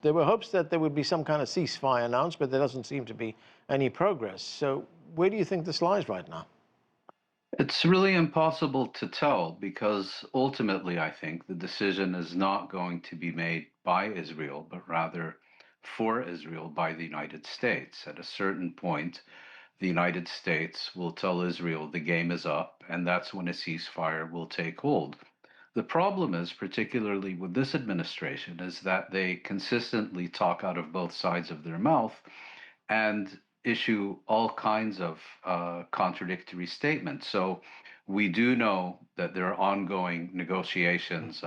There were hopes that there would be some kind of ceasefire announced, but there doesn't seem to be any progress. So where do you think this lies right now? It's really impossible to tell because ultimately, I think the decision is not going to be made by Israel, but rather for Israel by the United States. At a certain point, the United States will tell Israel the game is up, and that's when a ceasefire will take hold. The problem is, particularly with this administration, is that they consistently talk out of both sides of their mouth and issue all kinds of contradictory statements. So we do know that there are ongoing negotiations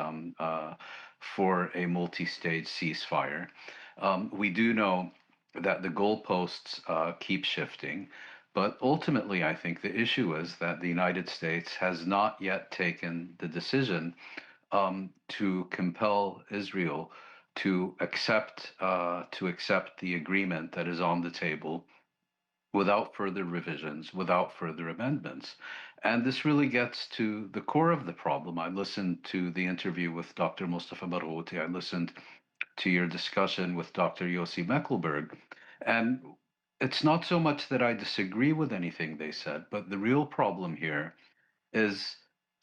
for a multi-stage ceasefire. We do know that the goalposts keep shifting. But ultimately, I think the issue is that the United States has not yet taken the decision to compel Israel to accept the agreement that is on the table without further revisions, without further amendments. And this really gets to the core of the problem. I listened to the interview with Dr. Mustafa Margouti. I listened to your discussion with Dr. Yossi Mecklenburg. And it's not so much that I disagree with anything they said, but the real problem here is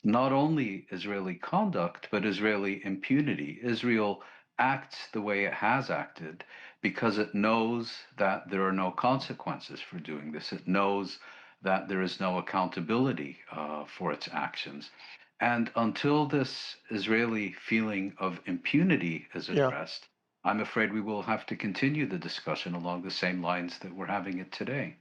not only Israeli conduct, but Israeli impunity. Israel acts the way it has acted because it knows that there are no consequences for doing this. It knows that there is no accountability for its actions. And until this Israeli feeling of impunity is Yeah. addressed, I'm afraid we will have to continue the discussion along the same lines that we're having it today.